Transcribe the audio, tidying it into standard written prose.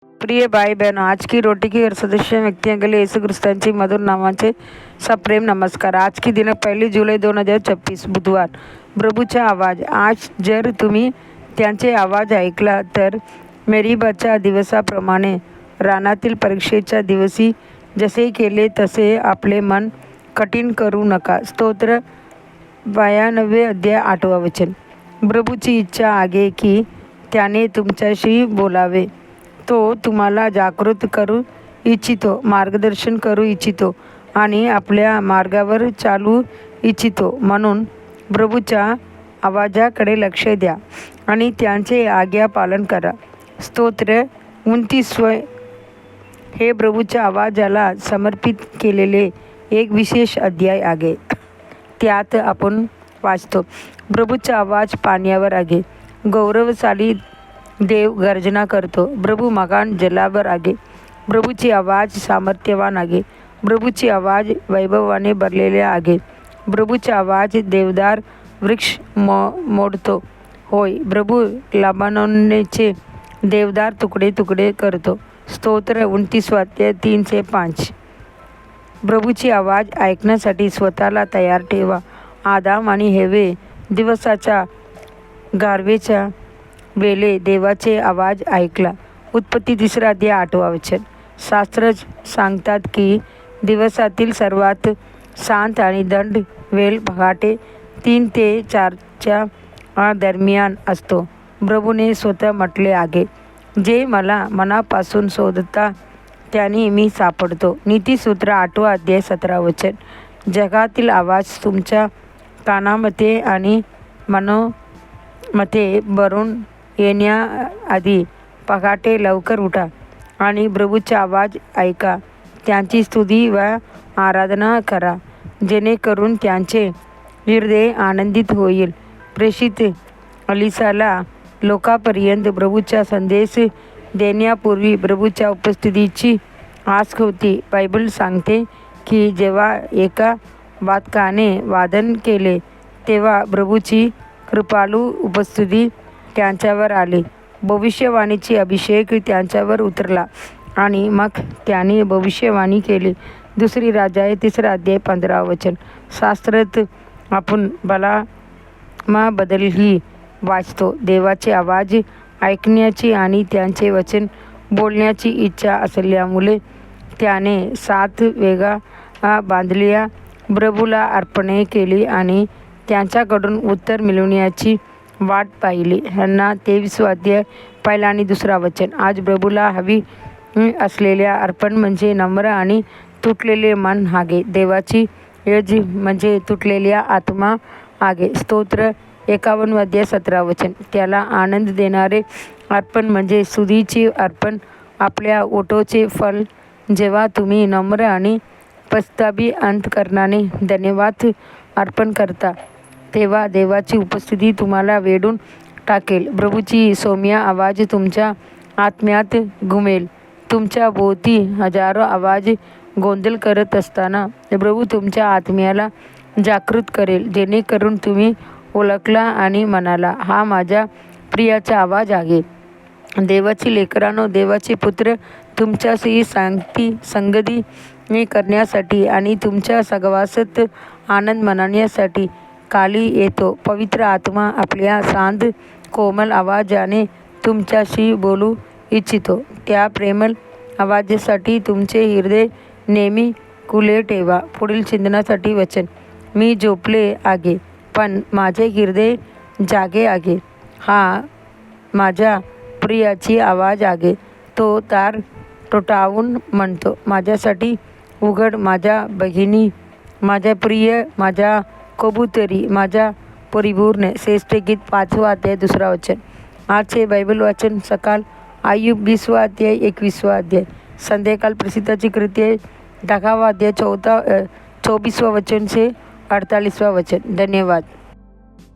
प्रिय भाई बहनों, आज की रोटी की हर सदस्य व्यक्तियों के लिए यीशु ख्रिस्तांची मधुर नावाचे सप्रेम नमस्कार। आज की दिनांक 1 जुलै 2026 बुधवार। प्रभूचा आवाज। आज जर तुम्ही त्यांचे आवाज ऐकला तर मेरीबाच्या दिवसाप्रमाणे रानातील परीक्षेच्या दिवशी जसे केले तसे आपले मन कठीण करू नका। स्तोत्र 92 अध्याय 8 वचन। प्रभूची इच्छा आहे की त्याने तुमच्याशी बोलावे। तो तुम्हाला जागृत करू इच्छितो, मार्गदर्शन करू इच्छितो आणि आपल्या मार्गावर चालू इच्छितो। म्हणून प्रभूच्या आवाजाकडे लक्ष द्या आणि त्यांचे आज्ञा पालन करा। स्तोत्र 29 हे प्रभूच्या आवाजाला समर्पित केलेले एक विशेष अध्याय आहे। त्यात आपण वाचतो, प्रभूचा आवाज पाण्यावर आहे, गौरवशाली देव गर्जना करतो, प्रभू मगान जलावर आहे। प्रभूची आवाज सामर्थ्यवान आहे, प्रभूची आवाज वैभवाने भरलेले आहे। प्रभूचा आवाज देवदार वृक्ष मोडतो, होय, प्रभू लबानोनचे देवदार तुकडे तुकडे करतो। स्तोत्र 29 अध्याय 3 ते 5। प्रभूची आवाज ऐकण्यासाठी स्वतःला तयार ठेवा। आदाम आणि हेवे दिवसाच्या गारवेच्या वेळे देवाचे आवाज ऐकला। उत्पत्ती 3 अध्याय 8 वचन। शास्त्रज्ञ सांगतात की दिवसातील सर्वात शांत आणि दंड वेळ पहाटे 3 ते 4च्या दरम्यान असतो। प्रभूने स्वतः म्हटले आहे, जे मला मनापासून शोधता त्यांनी मी सापडतो। नीतिसूत्र 8 अध्याय 17 वचन। जगातील आवाज तुमच्या कानामध्ये आणि मनोमध्ये भरून येण्याआधी पहाटे लवकर उठा आणि प्रभूचा आवाज ऐका। त्यांची स्तुती व आराधना करा, जेणेकरून त्यांचे हृदय आनंदित होईल। प्रेषित अलिसाला लोकांपर्यंत प्रभूचा संदेश देण्यापूर्वी प्रभूच्या उपस्थितीची आस होती। बायबल सांगते की जेव्हा एका वादकाने वादन केले तेव्हा प्रभूची कृपाळू उपस्थिती त्यांच्यावर आली। भविष्यवाणीची अभिषेक त्यांच्यावर उतरला आणि मग त्यांनी भविष्यवाणी केली। दुसरी राजा 3 अध्याय 15 वचन। शास्त्रात आपण बलामाबद्दलही वाचतो, देवाचे आवाज ऐकण्याची आणि त्यांचे वचन बोलण्याची इच्छा असल्यामुळे त्याने 7 वेगा बांधल्या, प्रभूला अर्पणे केली आणि त्यांच्याकडून उत्तर मिळवण्याची वाट पाहिली। ह्यांना 23 अध्याय 1 आणि 2 वचन। आज प्रभूला हवी असलेल्या अर्पण म्हणजे नम्र आणि तुटलेले मन आहे। देवाची यज म्हणजे तुटलेल्या आत्मा आहे। स्तोत्र 51 अध्याय 17 वचन। त्याला आनंद देणारे अर्पण म्हणजे स्तुतीचे अर्पण, आपल्या ओठोचे फल। जेव्हा तुम्ही नम्र आणि पश्चातापी अंतःकरणाने धन्यवाद अर्पण करता तेव्हा देवाची उपस्थिती तुम्हाला वेढून टाकेल। प्रभूची सौम्य आवाज तुमच्या आत्म्यात घुमेल। तुमच्या भोवती हजारो आवाज गोंधळ करत असताना प्रभू तुमच्या आत्म्याला जागृत करेल, जेणेकरून तुम्ही ओळखला आणि म्हणाला, हा माझ्या प्रियाचा आवाज आहे। देवाची लेकरांनो, देवाचे पुत्र तुमच्याशी संगती करण्यासाठी आणि तुमच्या सहवासात आनंद मानण्यासाठी खाली येतो। पवित्र आत्मा आपल्या शांत कोमल आवाजाने तुमच्याशी बोलू इच्छितो। त्या प्रेमळ आवाजासाठी तुमचे हृदय नेहमी खुले ठेवा। पुढील चिंतनासाठी वचन। मी झोपले आहे पण माझे हृदय जागे आहे। हा माझ्या प्रियाची आवाज आहे। तो तार ठोठावून म्हणतो, माझ्यासाठी उघड माझ्या भगिनी, माझ्या प्रिय, माझ्या कबुतरी, माझ्या परिपूर्ण। श्रेष्ठ गीत 5 अध्याय 2 वचन। आजचे बायबल वाचन सकाळ आयुब 20 अध्याय 21 अध्याय। संध्याकाळ प्रसिद्धाची कृत्ये 10 अध्याय 24 वचन से 48 वचन। धन्यवाद।